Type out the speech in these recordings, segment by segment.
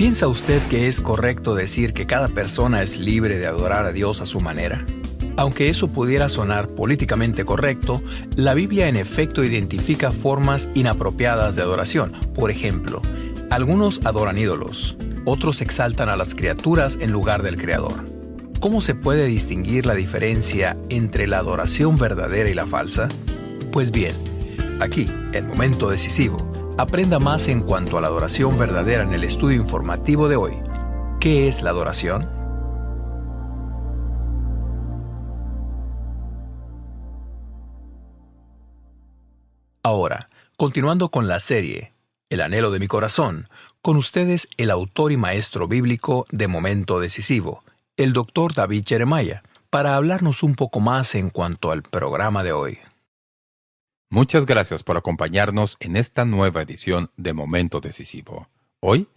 ¿Piensa usted que es correcto decir que cada persona es libre de adorar a Dios a su manera? Aunque eso pudiera sonar políticamente correcto, la Biblia en efecto identifica formas inapropiadas de adoración. Por ejemplo, algunos adoran ídolos, otros exaltan a las criaturas en lugar del Creador. ¿Cómo se puede distinguir la diferencia entre la adoración verdadera y la falsa? Pues bien, aquí, el momento decisivo. Aprenda más en cuanto a la adoración verdadera en el estudio informativo de hoy. ¿Qué es la adoración? Ahora, continuando con la serie El anhelo de mi corazón, con ustedes el autor y maestro bíblico de Momento Decisivo, el Dr. David Jeremiah, para hablarnos un poco más en cuanto al programa de hoy. Muchas gracias por acompañarnos en esta nueva edición de Momento Decisivo. Hoy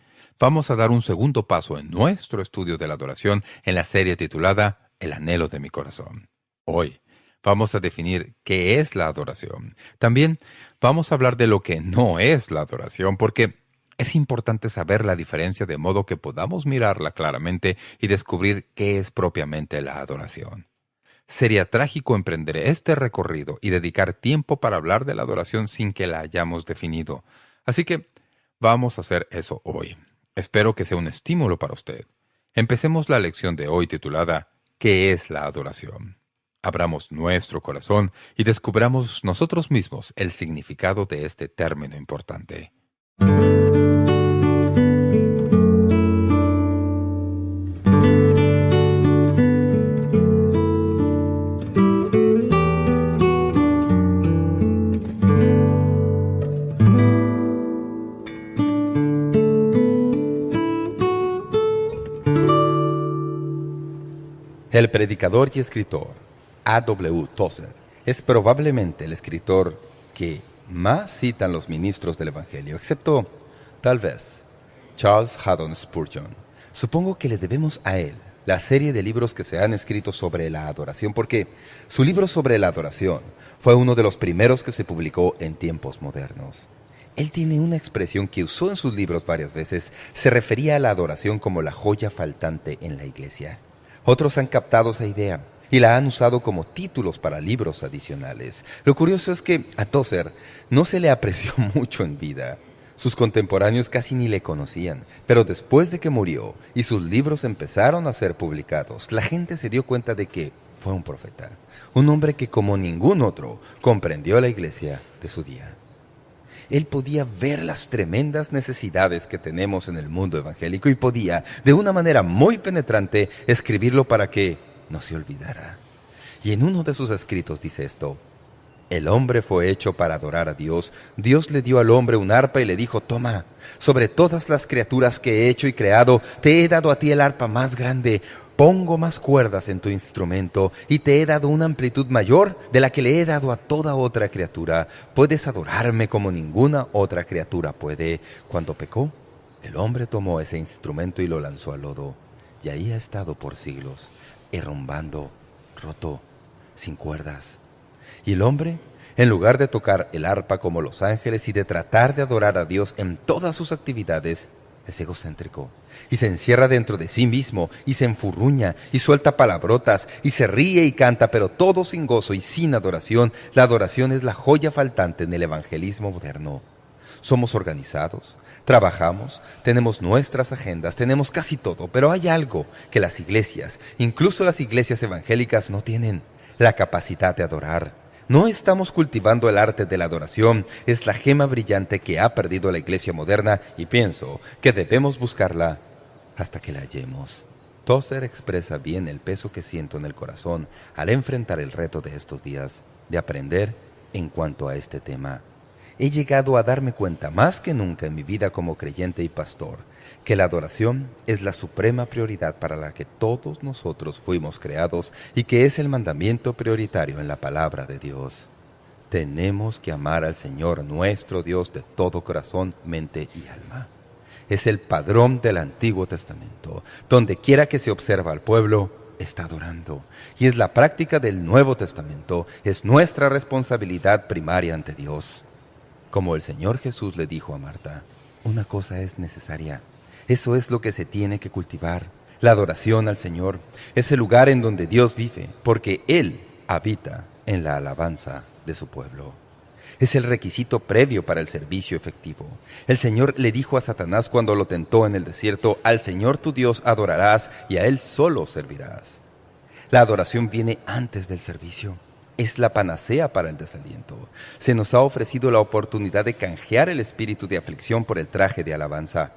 vamos a dar un segundo paso en nuestro estudio de la adoración en la serie titulada El anhelo de mi corazón. Hoy vamos a definir qué es la adoración. También vamos a hablar de lo que no es la adoración, porque es importante saber la diferencia de modo que podamos mirarla claramente y descubrir qué es propiamente la adoración. Sería trágico emprender este recorrido y dedicar tiempo para hablar de la adoración sin que la hayamos definido. Así que vamos a hacer eso hoy. Espero que sea un estímulo para usted. Empecemos la lección de hoy titulada ¿Qué es la adoración? Abramos nuestro corazón y descubramos nosotros mismos el significado de este término importante. El predicador y escritor A.W. Tozer es probablemente el escritor que más citan los ministros del Evangelio, excepto, tal vez, Charles Haddon Spurgeon. Supongo que le debemos a él la serie de libros que se han escrito sobre la adoración, porque su libro sobre la adoración fue uno de los primeros que se publicó en tiempos modernos. Él tiene una expresión que usó en sus libros varias veces. Se refería a la adoración como la joya faltante en la iglesia. Otros han captado esa idea y la han usado como títulos para libros adicionales. Lo curioso es que a Tozer no se le apreció mucho en vida. Sus contemporáneos casi ni le conocían, pero después de que murió y sus libros empezaron a ser publicados, la gente se dio cuenta de que fue un profeta, un hombre que como ningún otro comprendió la iglesia de su día. Él podía ver las tremendas necesidades que tenemos en el mundo evangélico y podía, de una manera muy penetrante, escribirlo para que no se olvidara. Y en uno de sus escritos dice esto: el hombre fue hecho para adorar a Dios. Dios le dio al hombre un arpa y le dijo: toma, sobre todas las criaturas que he hecho y creado, te he dado a ti el arpa más grande. Pongo más cuerdas en tu instrumento y te he dado una amplitud mayor de la que le he dado a toda otra criatura. Puedes adorarme como ninguna otra criatura puede. Cuando pecó, el hombre tomó ese instrumento y lo lanzó al lodo. Y ahí ha estado por siglos, herrumbando, roto, sin cuerdas. Y el hombre, en lugar de tocar el arpa como los ángeles y de tratar de adorar a Dios en todas sus actividades, es egocéntrico y se encierra dentro de sí mismo y se enfurruña y suelta palabrotas y se ríe y canta, pero todo sin gozo y sin adoración. La adoración es la joya faltante en el evangelismo moderno. Somos organizados, trabajamos, tenemos nuestras agendas, tenemos casi todo, pero hay algo que las iglesias, incluso las iglesias evangélicas, no tienen: la capacidad de adorar. No estamos cultivando el arte de la adoración. Es la gema brillante que ha perdido la iglesia moderna y pienso que debemos buscarla hasta que la hallemos. Tozer expresa bien el peso que siento en el corazón al enfrentar el reto de estos días de aprender en cuanto a este tema. He llegado a darme cuenta más que nunca en mi vida como creyente y pastor que la adoración es la suprema prioridad para la que todos nosotros fuimos creados y que es el mandamiento prioritario en la palabra de Dios. Tenemos que amar al Señor nuestro Dios de todo corazón, mente y alma. Es el padrón del Antiguo Testamento. Donde quiera que se observa al pueblo, está adorando. Y es la práctica del Nuevo Testamento. Es nuestra responsabilidad primaria ante Dios. Como el Señor Jesús le dijo a Marta: una cosa es necesaria, Eso es lo que se tiene que cultivar. La adoración al Señor es el lugar en donde Dios vive, porque Él habita en la alabanza de su pueblo. Es el requisito previo para el servicio efectivo. El Señor le dijo a Satanás cuando lo tentó en el desierto: al Señor tu Dios adorarás y a Él solo servirás. La adoración viene antes del servicio. Es la panacea para el desaliento. Se nos ha ofrecido la oportunidad de canjear el espíritu de aflicción por el traje de alabanza.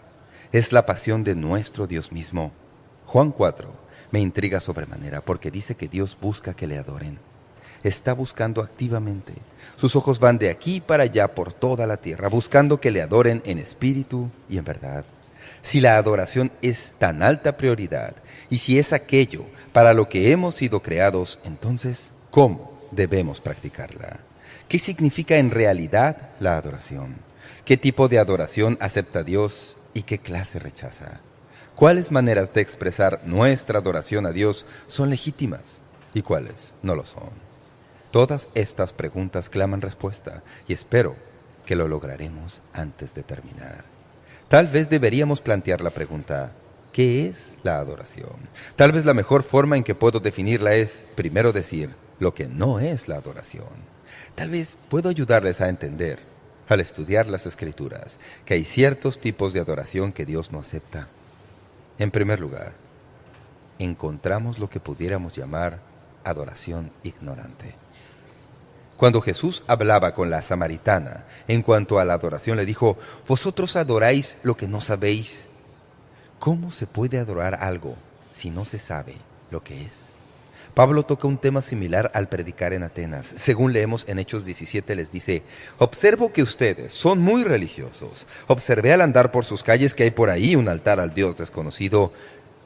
Es la pasión de nuestro Dios mismo. Juan 4 me intriga sobremanera porque dice que Dios busca que le adoren. Está buscando activamente. Sus ojos van de aquí para allá por toda la tierra, buscando que le adoren en espíritu y en verdad. Si la adoración es tan alta prioridad, y si es aquello para lo que hemos sido creados, entonces, ¿cómo debemos practicarla? ¿Qué significa en realidad la adoración? ¿Qué tipo de adoración acepta Dios y qué clase rechaza? ¿Cuáles maneras de expresar nuestra adoración a Dios son legítimas y cuáles no lo son? Todas estas preguntas claman respuesta y espero que lo lograremos antes de terminar. Tal vez deberíamos plantear la pregunta: ¿qué es la adoración? Tal vez la mejor forma en que puedo definirla es primero decir lo que no es la adoración. Tal vez puedo ayudarles a entender, al estudiar las Escrituras, que hay ciertos tipos de adoración que Dios no acepta. En primer lugar, encontramos lo que pudiéramos llamar adoración ignorante. Cuando Jesús hablaba con la samaritana en cuanto a la adoración, le dijo: «Vosotros adoráis lo que no sabéis». ¿Cómo se puede adorar algo si no se sabe lo que es? Pablo toca un tema similar al predicar en Atenas. Según leemos en Hechos 17, les dice: «Observo que ustedes son muy religiosos. Observé al andar por sus calles que hay por ahí un altar al Dios desconocido.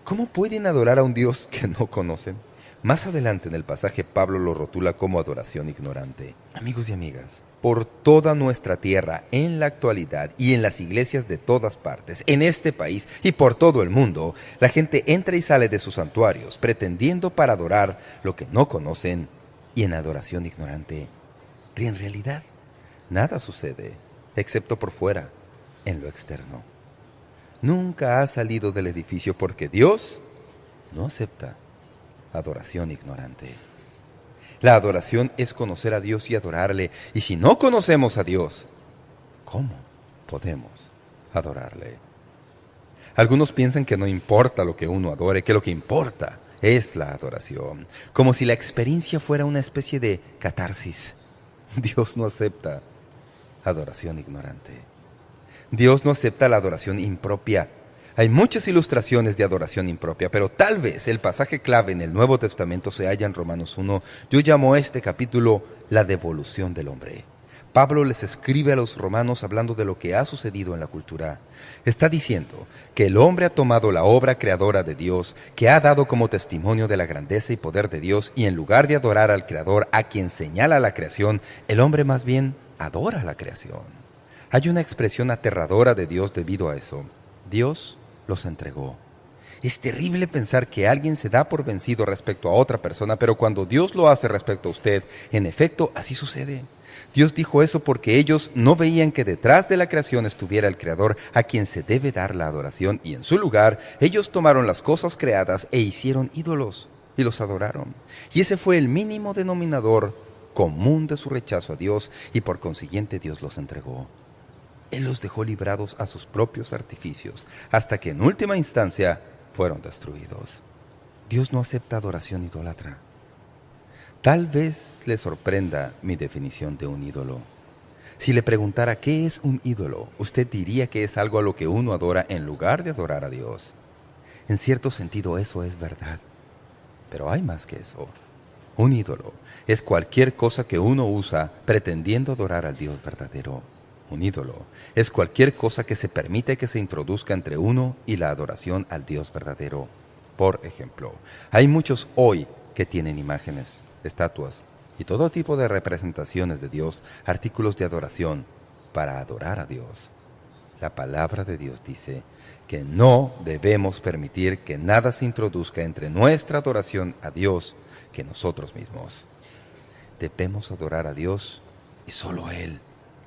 ¿Cómo pueden adorar a un Dios que no conocen?». Más adelante en el pasaje, Pablo lo rotula como adoración ignorante. Amigos y amigas, por toda nuestra tierra, en la actualidad y en las iglesias de todas partes, en este país y por todo el mundo, la gente entra y sale de sus santuarios pretendiendo para adorar lo que no conocen y en adoración ignorante. Y en realidad, nada sucede, excepto por fuera, en lo externo. Nunca ha salido del edificio porque Dios no acepta adoración ignorante. La adoración es conocer a Dios y adorarle. Y si no conocemos a Dios, ¿cómo podemos adorarle? Algunos piensan que no importa lo que uno adore, que lo que importa es la adoración, como si la experiencia fuera una especie de catarsis. Dios no acepta adoración ignorante. Dios no acepta la adoración impropia. Hay muchas ilustraciones de adoración impropia, pero tal vez el pasaje clave en el Nuevo Testamento se halla en Romanos 1. Yo llamo a este capítulo la devolución del hombre. Pablo les escribe a los romanos hablando de lo que ha sucedido en la cultura. Está diciendo que el hombre ha tomado la obra creadora de Dios, que ha dado como testimonio de la grandeza y poder de Dios, y en lugar de adorar al Creador, a quien señala la creación, el hombre más bien adora la creación. Hay una expresión aterradora de Dios debido a eso. Dios los entregó. Es terrible pensar que alguien se da por vencido respecto a otra persona, pero cuando Dios lo hace respecto a usted, en efecto, así sucede. Dios dijo eso porque ellos no veían que detrás de la creación estuviera el Creador, a quien se debe dar la adoración, y en su lugar, ellos tomaron las cosas creadas e hicieron ídolos, y los adoraron. Y ese fue el mínimo denominador común de su rechazo a Dios, y por consiguiente Dios los entregó. Él los dejó librados a sus propios artificios, hasta que en última instancia fueron destruidos. Dios no acepta adoración idólatra. Tal vez le sorprenda mi definición de un ídolo. Si le preguntara qué es un ídolo, usted diría que es algo a lo que uno adora en lugar de adorar a Dios. En cierto sentido eso es verdad, pero hay más que eso. Un ídolo es cualquier cosa que uno usa pretendiendo adorar al Dios verdadero. Un ídolo es cualquier cosa que se permite que se introduzca entre uno y la adoración al Dios verdadero. Por ejemplo, hay muchos hoy que tienen imágenes, estatuas y todo tipo de representaciones de Dios, artículos de adoración, para adorar a Dios. La palabra de Dios dice que no debemos permitir que nada se introduzca entre nuestra adoración a Dios que nosotros mismos. Debemos adorar a Dios y solo a Él.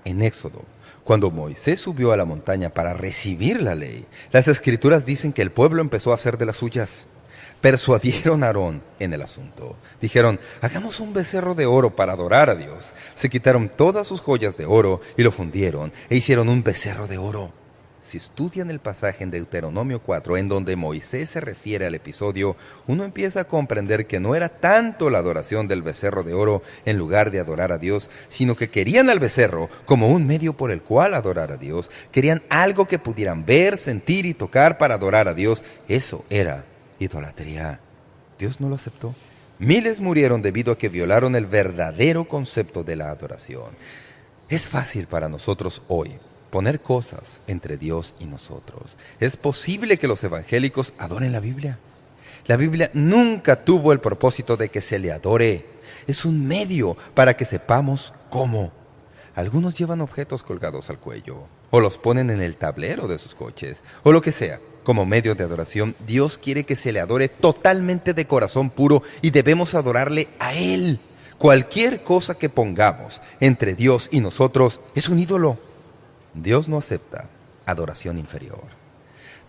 En Éxodo, cuando Moisés subió a la montaña para recibir la ley, las Escrituras dicen que el pueblo empezó a hacer de las suyas. Persuadieron a Aarón en el asunto. Dijeron, hagamos un becerro de oro para adorar a Dios. Se quitaron todas sus joyas de oro y lo fundieron e hicieron un becerro de oro. Si estudian el pasaje en Deuteronomio 4, en donde Moisés se refiere al episodio, uno empieza a comprender que no era tanto la adoración del becerro de oro en lugar de adorar a Dios, sino que querían al becerro como un medio por el cual adorar a Dios. Querían algo que pudieran ver, sentir y tocar para adorar a Dios. Eso era idolatría. Dios no lo aceptó. Miles murieron debido a que violaron el verdadero concepto de la adoración. Es fácil para nosotros hoy poner cosas entre Dios y nosotros. Es posible que los evangélicos adoren la Biblia. La Biblia nunca tuvo el propósito de que se le adore. Es un medio para que sepamos cómo. Algunos llevan objetos colgados al cuello, o los ponen en el tablero de sus coches, o lo que sea. Como medio de adoración, Dios quiere que se le adore totalmente de corazón puro y debemos adorarle a Él. Cualquier cosa que pongamos entre Dios y nosotros es un ídolo. Dios no acepta adoración inferior.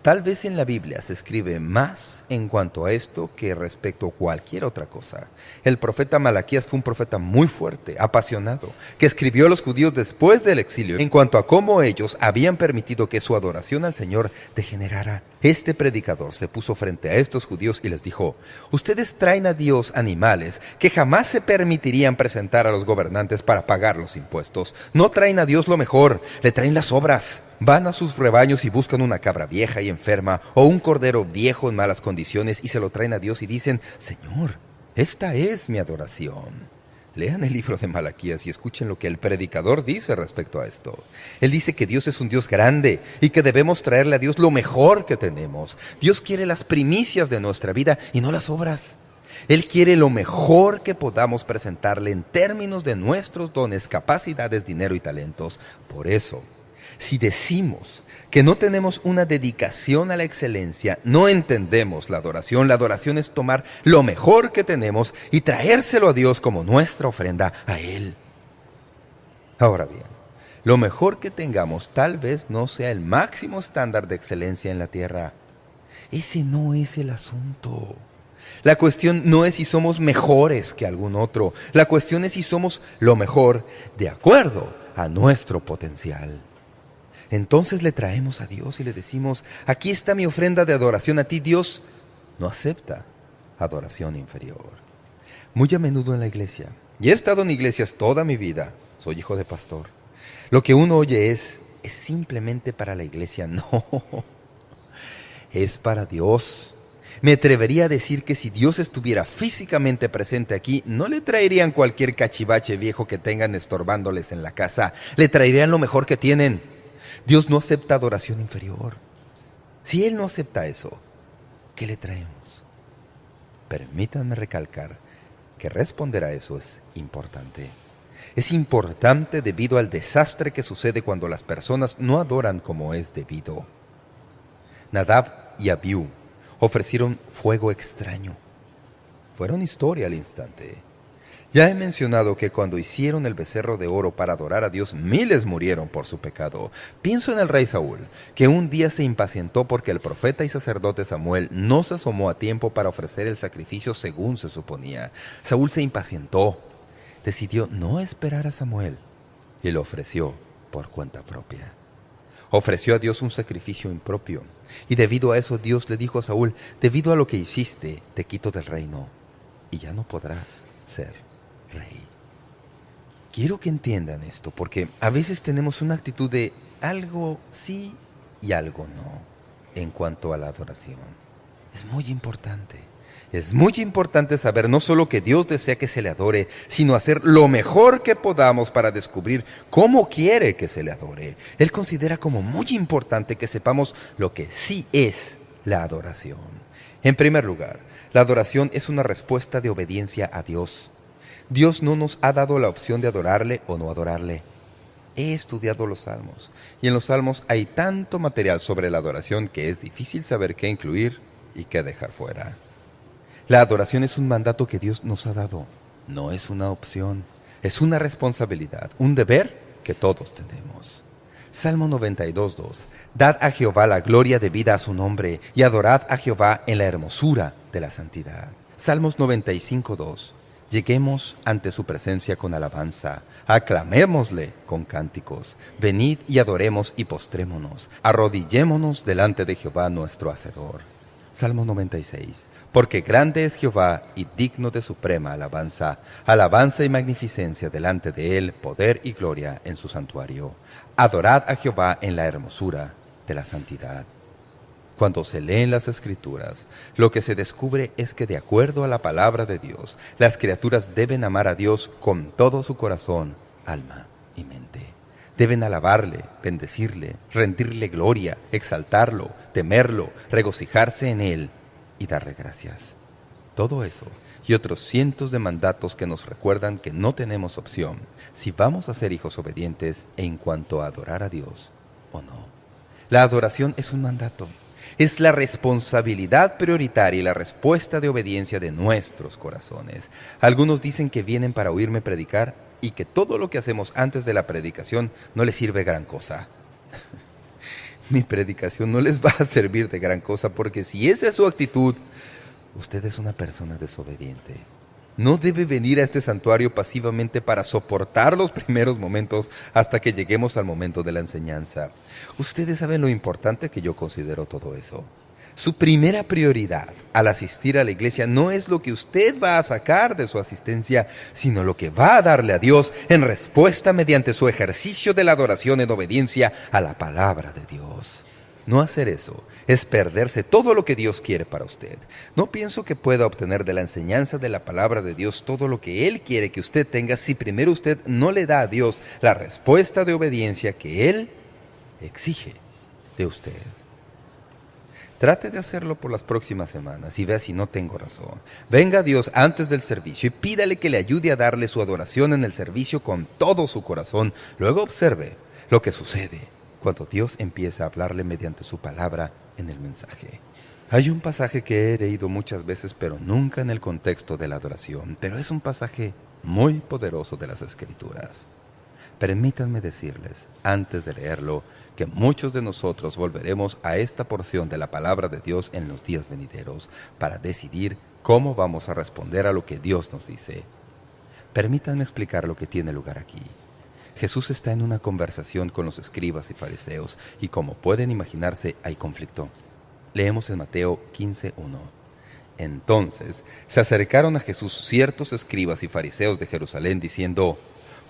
Tal vez en la Biblia se escribe más en cuanto a esto que respecto a cualquier otra cosa. El profeta Malaquías fue un profeta muy fuerte, apasionado, que escribió a los judíos después del exilio en cuanto a cómo ellos habían permitido que su adoración al Señor degenerara. Este predicador se puso frente a estos judíos y les dijo, ustedes traen a Dios animales que jamás se permitirían presentar a los gobernantes para pagar los impuestos. No traen a Dios lo mejor, le traen las obras. Van a sus rebaños y buscan una cabra vieja y enferma o un cordero viejo en malas condiciones y se lo traen a Dios y dicen, Señor, esta es mi adoración. Lean el libro de Malaquías y escuchen lo que el predicador dice respecto a esto. Él dice que Dios es un Dios grande y que debemos traerle a Dios lo mejor que tenemos. Dios quiere las primicias de nuestra vida y no las obras. Él quiere lo mejor que podamos presentarle en términos de nuestros dones, capacidades, dinero y talentos. Por eso, si decimos que no tenemos una dedicación a la excelencia, no entendemos la adoración. La adoración es tomar lo mejor que tenemos y traérselo a Dios como nuestra ofrenda a Él. Ahora bien, lo mejor que tengamos tal vez no sea el máximo estándar de excelencia en la tierra. Ese no es el asunto. La cuestión no es si somos mejores que algún otro. La cuestión es si somos lo mejor de acuerdo a nuestro potencial. Entonces le traemos a Dios y le decimos, aquí está mi ofrenda de adoración a ti. Dios no acepta adoración inferior. Muy a menudo en la iglesia, y he estado en iglesias toda mi vida, soy hijo de pastor, lo que uno oye es simplemente para la iglesia. No, es para Dios. Me atrevería a decir que si Dios estuviera físicamente presente aquí, no le traerían cualquier cachivache viejo que tengan estorbándoles en la casa. Le traerían lo mejor que tienen. Dios no acepta adoración inferior. Si Él no acepta eso, ¿qué le traemos? Permítanme recalcar que responder a eso es importante. Es importante debido al desastre que sucede cuando las personas no adoran como es debido. Nadab y Abiú ofrecieron fuego extraño. Fueron historia al instante. Ya he mencionado que cuando hicieron el becerro de oro para adorar a Dios, miles murieron por su pecado. Pienso en el rey Saúl, que un día se impacientó porque el profeta y sacerdote Samuel no se asomó a tiempo para ofrecer el sacrificio según se suponía. Saúl se impacientó, decidió no esperar a Samuel y lo ofreció por cuenta propia. Ofreció a Dios un sacrificio impropio, y debido a eso Dios le dijo a Saúl, debido a lo que hiciste, te quito del reino, y ya no podrás ser rey. Quiero que entiendan esto, porque a veces tenemos una actitud de algo sí y algo no en cuanto a la adoración. Es muy importante. Es muy importante saber no solo que Dios desea que se le adore, sino hacer lo mejor que podamos para descubrir cómo quiere que se le adore. Él considera como muy importante que sepamos lo que sí es la adoración. En primer lugar, la adoración es una respuesta de obediencia a Dios. Dios no nos ha dado la opción de adorarle o no adorarle. He estudiado los Salmos, y en los Salmos hay tanto material sobre la adoración que es difícil saber qué incluir y qué dejar fuera. La adoración es un mandato que Dios nos ha dado. No es una opción, es una responsabilidad, un deber que todos tenemos. Salmo 92:2. Dad a Jehová la gloria debida a su nombre, y adorad a Jehová en la hermosura de la santidad. Salmos 95:2. Lleguemos ante su presencia con alabanza, aclamémosle con cánticos. Venid y adoremos y postrémonos, arrodillémonos delante de Jehová nuestro Hacedor. Salmo 96. Porque grande es Jehová y digno de suprema alabanza, alabanza y magnificencia delante de él, poder y gloria en su santuario. Adorad a Jehová en la hermosura de la santidad. Cuando se leen las Escrituras, lo que se descubre es que de acuerdo a la palabra de Dios, las criaturas deben amar a Dios con todo su corazón, alma y mente. Deben alabarle, bendecirle, rendirle gloria, exaltarlo, temerlo, regocijarse en él y darle gracias. Todo eso y otros cientos de mandatos que nos recuerdan que no tenemos opción si vamos a ser hijos obedientes en cuanto a adorar a Dios o no. La adoración es un mandato. Es la responsabilidad prioritaria y la respuesta de obediencia de nuestros corazones. Algunos dicen que vienen para oírme predicar y que todo lo que hacemos antes de la predicación no les sirve gran cosa. Mi predicación no les va a servir de gran cosa, porque si esa es su actitud, usted es una persona desobediente. No debe venir a este santuario pasivamente para soportar los primeros momentos hasta que lleguemos al momento de la enseñanza. Ustedes saben lo importante que yo considero todo eso. Su primera prioridad al asistir a la iglesia no es lo que usted va a sacar de su asistencia, sino lo que va a darle a Dios en respuesta mediante su ejercicio de la adoración en obediencia a la palabra de Dios. No hacer eso es perderse todo lo que Dios quiere para usted. No pienso que pueda obtener de la enseñanza de la palabra de Dios todo lo que Él quiere que usted tenga si primero usted no le da a Dios la respuesta de obediencia que Él exige de usted. Trate de hacerlo por las próximas semanas y vea si no tengo razón. Venga a Dios antes del servicio y pídale que le ayude a darle su adoración en el servicio con todo su corazón. Luego observe lo que sucede cuando Dios empieza a hablarle mediante su palabra en el mensaje. Hay un pasaje que he leído muchas veces, pero nunca en el contexto de la adoración, pero es un pasaje muy poderoso de las Escrituras. Permítanme decirles, antes de leerlo, que muchos de nosotros volveremos a esta porción de la palabra de Dios en los días venideros para decidir cómo vamos a responder a lo que Dios nos dice. Permítanme explicar lo que tiene lugar aquí. Jesús está en una conversación con los escribas y fariseos, y como pueden imaginarse, hay conflicto. Leemos en Mateo 15:1. Entonces se acercaron a Jesús ciertos escribas y fariseos de Jerusalén, diciendo: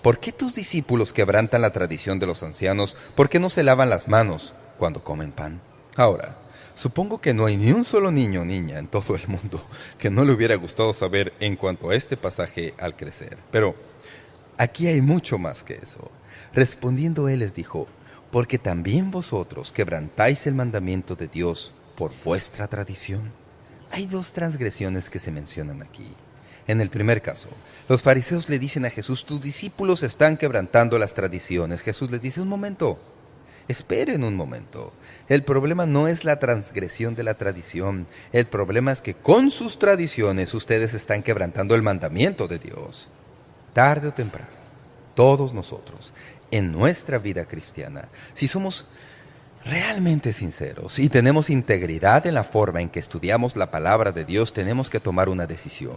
¿Por qué tus discípulos quebrantan la tradición de los ancianos? ¿Por qué no se lavan las manos cuando comen pan? Ahora, supongo que no hay ni un solo niño o niña en todo el mundo que no le hubiera gustado saber en cuanto a este pasaje al crecer. Pero aquí hay mucho más que eso. Respondiendo él les dijo: porque también vosotros quebrantáis el mandamiento de Dios por vuestra tradición. Hay dos transgresiones que se mencionan aquí. En el primer caso, los fariseos le dicen a Jesús: tus discípulos están quebrantando las tradiciones. Jesús les dice: un momento, esperen un momento. El problema no es la transgresión de la tradición. El problema es que con sus tradiciones ustedes están quebrantando el mandamiento de Dios. Tarde o temprano, todos nosotros, en nuestra vida cristiana, si somos realmente sinceros y tenemos integridad en la forma en que estudiamos la palabra de Dios, tenemos que tomar una decisión.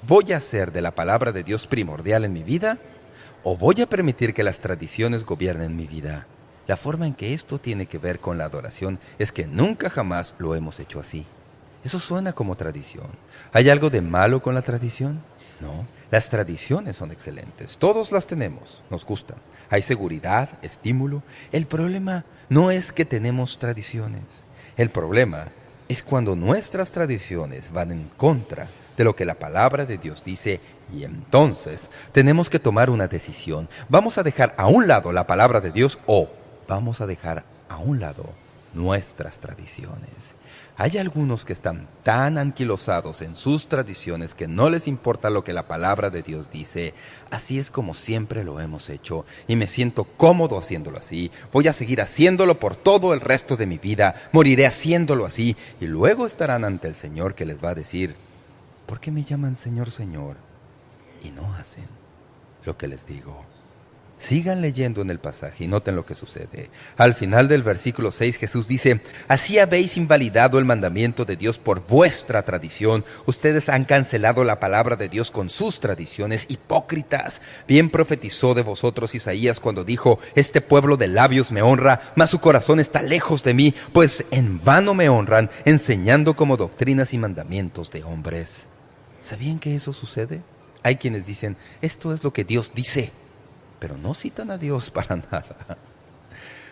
¿Voy a hacer de la palabra de Dios primordial en mi vida? ¿O voy a permitir que las tradiciones gobiernen mi vida? La forma en que esto tiene que ver con la adoración es que nunca jamás lo hemos hecho así. Eso suena como tradición. ¿Hay algo de malo con la tradición? No. Las tradiciones son excelentes. Todos las tenemos. Nos gustan. Hay seguridad, estímulo. El problema no es que tenemos tradiciones. El problema es cuando nuestras tradiciones van en contra de lo que la palabra de Dios dice, y entonces tenemos que tomar una decisión. ¿Vamos a dejar a un lado la palabra de Dios o vamos a dejar a un lado nuestras tradiciones? Hay algunos que están tan anquilosados en sus tradiciones que no les importa lo que la palabra de Dios dice. Así es como siempre lo hemos hecho y me siento cómodo haciéndolo así. Voy a seguir haciéndolo por todo el resto de mi vida. Moriré haciéndolo así y luego estarán ante el Señor, que les va a decir: ¿por qué me llaman Señor, Señor y no hacen lo que les digo? Sigan leyendo en el pasaje y noten lo que sucede. Al final del versículo 6, Jesús dice: así habéis invalidado el mandamiento de Dios por vuestra tradición. Ustedes han cancelado la palabra de Dios con sus tradiciones, hipócritas. Bien profetizó de vosotros Isaías cuando dijo: este pueblo de labios me honra, mas su corazón está lejos de mí, pues en vano me honran, enseñando como doctrinas y mandamientos de hombres. ¿Sabían que eso sucede? Hay quienes dicen: esto es lo que Dios dice, pero no citan a Dios para nada.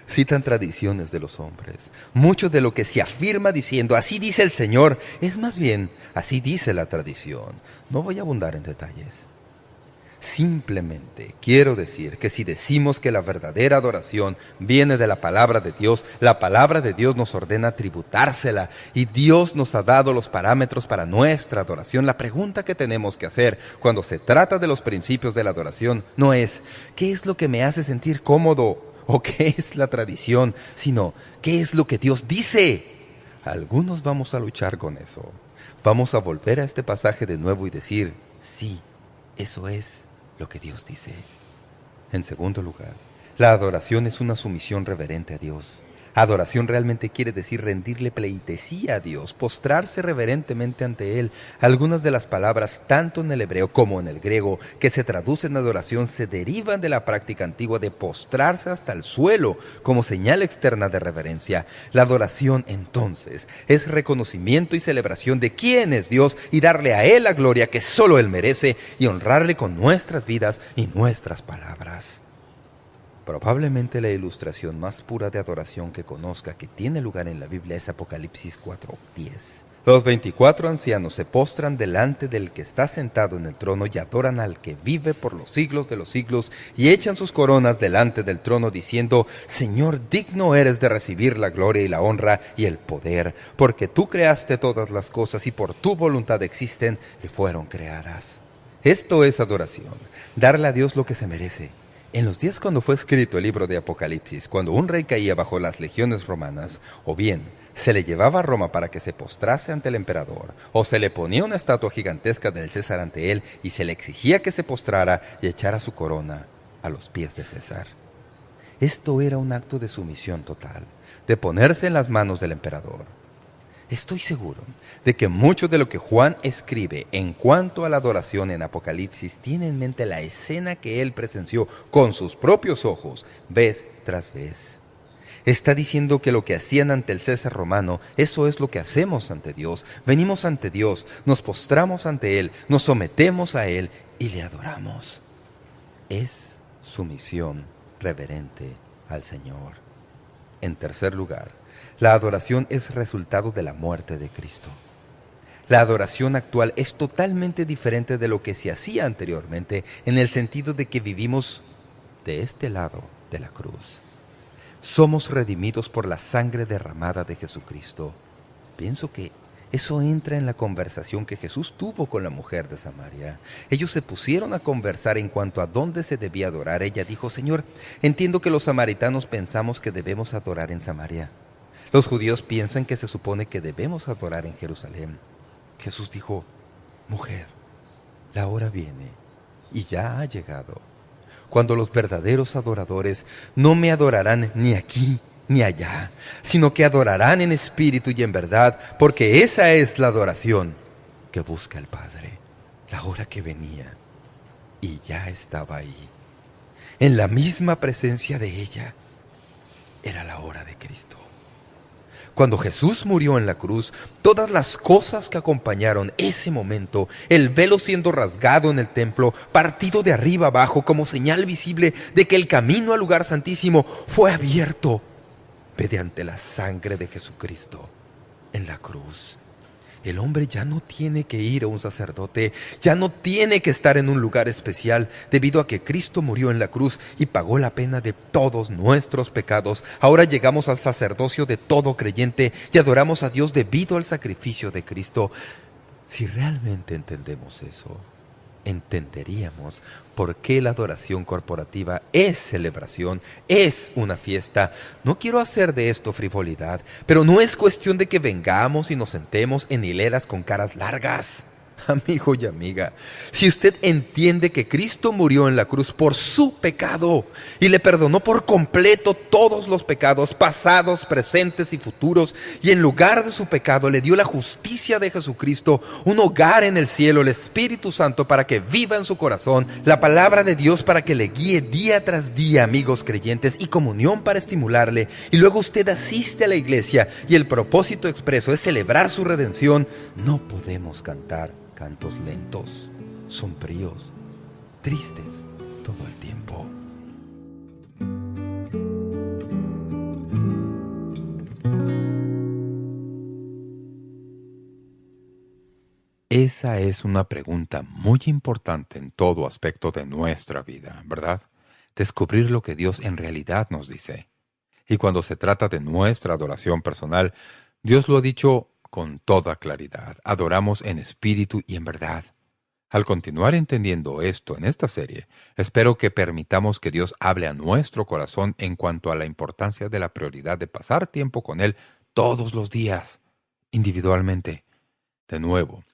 Citan tradiciones de los hombres. Mucho de lo que se afirma diciendo así dice el Señor es más bien así dice la tradición. No voy a abundar en detalles. Simplemente quiero decir que si decimos que la verdadera adoración viene de la palabra de Dios, la palabra de Dios nos ordena tributársela y Dios nos ha dado los parámetros para nuestra adoración. La pregunta que tenemos que hacer cuando se trata de los principios de la adoración no es ¿qué es lo que me hace sentir cómodo? ¿O qué es la tradición? Sino ¿qué es lo que Dios dice? Algunos vamos a luchar con eso. Vamos a volver a este pasaje de nuevo y decir sí, eso es lo que Dios dice. En segundo lugar, la adoración es una sumisión reverente a Dios. Adoración realmente quiere decir rendirle pleitesía a Dios, postrarse reverentemente ante Él. Algunas de las palabras, tanto en el hebreo como en el griego, que se traducen adoración, se derivan de la práctica antigua de postrarse hasta el suelo como señal externa de reverencia. La adoración, entonces, es reconocimiento y celebración de quién es Dios y darle a Él la gloria que solo Él merece y honrarle con nuestras vidas y nuestras palabras. Probablemente la ilustración más pura de adoración que conozca que tiene lugar en la Biblia es Apocalipsis 4:10. Los 24 ancianos se postran delante del que está sentado en el trono y adoran al que vive por los siglos de los siglos y echan sus coronas delante del trono diciendo: Señor, digno eres de recibir la gloria y la honra y el poder, porque tú creaste todas las cosas y por tu voluntad existen y fueron creadas. Esto es adoración, darle a Dios lo que se merece. En los días cuando fue escrito el libro de Apocalipsis, cuando un rey caía bajo las legiones romanas, o bien se le llevaba a Roma para que se postrase ante el emperador, o se le ponía una estatua gigantesca del César ante él y se le exigía que se postrara y echara su corona a los pies de César. Esto era un acto de sumisión total, de ponerse en las manos del emperador. Estoy seguro de que mucho de lo que Juan escribe en cuanto a la adoración en Apocalipsis tiene en mente la escena que él presenció con sus propios ojos, vez tras vez. Está diciendo que lo que hacían ante el César romano, eso es lo que hacemos ante Dios. Venimos ante Dios, nos postramos ante Él, nos sometemos a Él y le adoramos. Es sumisión reverente al Señor. En tercer lugar, la adoración es resultado de la muerte de Cristo. La adoración actual es totalmente diferente de lo que se hacía anteriormente, en el sentido de que vivimos de este lado de la cruz. Somos redimidos por la sangre derramada de Jesucristo. Pienso que eso entra en la conversación que Jesús tuvo con la mujer de Samaria. Ellos se pusieron a conversar en cuanto a dónde se debía adorar. Ella dijo: Señor, entiendo que los samaritanos pensamos que debemos adorar en Samaria. Los judíos piensan que se supone que debemos adorar en Jerusalén. Jesús dijo: Mujer, la hora viene y ya ha llegado, cuando los verdaderos adoradores no me adorarán ni aquí ni allá, sino que adorarán en espíritu y en verdad, porque esa es la adoración que busca el Padre. La hora que venía y ya estaba ahí, en la misma presencia de ella, era la hora de Cristo. Cuando Jesús murió en la cruz, todas las cosas que acompañaron ese momento, el velo siendo rasgado en el templo, partido de arriba abajo como señal visible de que el camino al lugar santísimo fue abierto mediante la sangre de Jesucristo en la cruz. El hombre ya no tiene que ir a un sacerdote, ya no tiene que estar en un lugar especial, debido a que Cristo murió en la cruz y pagó la pena de todos nuestros pecados. Ahora llegamos al sacerdocio de todo creyente y adoramos a Dios debido al sacrificio de Cristo. Si realmente entendemos eso, entenderíamos por qué la adoración corporativa es celebración, es una fiesta. No quiero hacer de esto frivolidad, pero no es cuestión de que vengamos y nos sentemos en hileras con caras largas. Amigo y amiga, si usted entiende que Cristo murió en la cruz por su pecado y le perdonó por completo todos los pecados pasados, presentes y futuros, y en lugar de su pecado le dio la justicia de Jesucristo, un hogar en el cielo, el Espíritu Santo para que viva en su corazón, la palabra de Dios para que le guíe día tras día, amigos creyentes, y comunión para estimularle, y luego usted asiste a la iglesia y el propósito expreso es celebrar su redención, no podemos cantar cantos lentos, sombríos, tristes todo el tiempo. Esa es una pregunta muy importante en todo aspecto de nuestra vida, ¿verdad? Descubrir lo que Dios en realidad nos dice. Y cuando se trata de nuestra adoración personal, Dios lo ha dicho con toda claridad. Adoramos en espíritu y en verdad. Al continuar entendiendo esto en esta serie, espero que permitamos que Dios hable a nuestro corazón en cuanto a la importancia de la prioridad de pasar tiempo con Él todos los días, individualmente. De nuevo,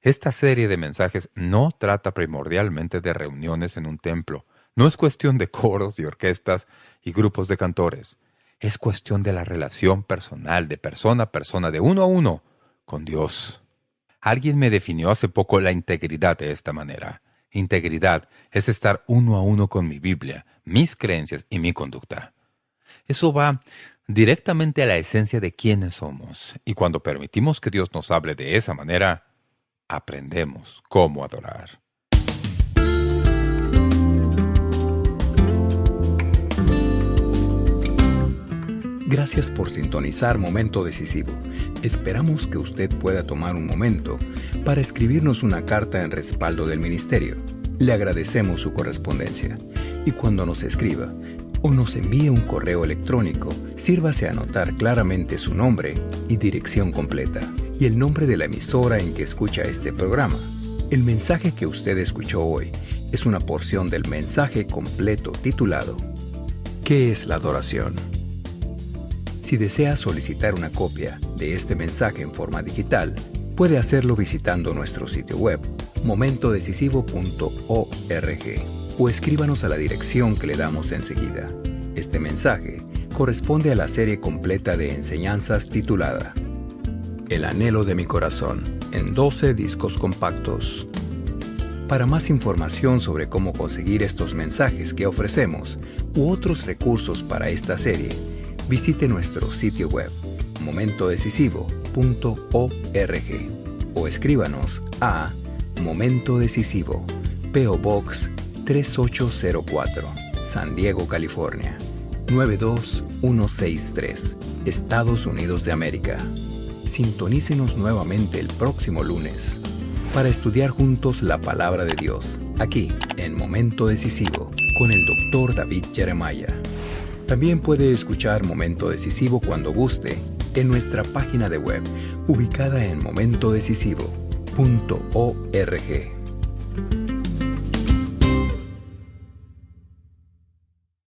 esta serie de mensajes no trata primordialmente de reuniones en un templo. No es cuestión de coros y orquestas y grupos de cantores. Es cuestión de la relación personal, de persona a persona, de uno a uno, con Dios. Alguien me definió hace poco la integridad de esta manera. Integridad es estar uno a uno con mi Biblia, mis creencias y mi conducta. Eso va directamente a la esencia de quiénes somos, y cuando permitimos que Dios nos hable de esa manera, aprendemos cómo adorar. Gracias por sintonizar Momento Decisivo. Esperamos que usted pueda tomar un momento para escribirnos una carta en respaldo del ministerio. Le agradecemos su correspondencia. Y cuando nos escriba o nos envíe un correo electrónico, sírvase a anotar claramente su nombre y dirección completa, y el nombre de la emisora en que escucha este programa. El mensaje que usted escuchó hoy es una porción del mensaje completo titulado ¿Qué es la adoración? Si desea solicitar una copia de este mensaje en forma digital, puede hacerlo visitando nuestro sitio web, momentodecisivo.org, o escríbanos a la dirección que le damos enseguida. Este mensaje corresponde a la serie completa de enseñanzas titulada El anhelo de mi corazón, en 12 discos compactos. Para más información sobre cómo conseguir estos mensajes que ofrecemos u otros recursos para esta serie, visite nuestro sitio web, momentodecisivo.org, o escríbanos a Momento Decisivo, P.O. Box 3804, San Diego, California, 92163, Estados Unidos de América. Sintonícenos nuevamente el próximo lunes para estudiar juntos la Palabra de Dios, aquí en Momento Decisivo, con el Dr. David Jeremiah. También puede escuchar Momento Decisivo cuando guste en nuestra página de web, ubicada en momentodecisivo.org.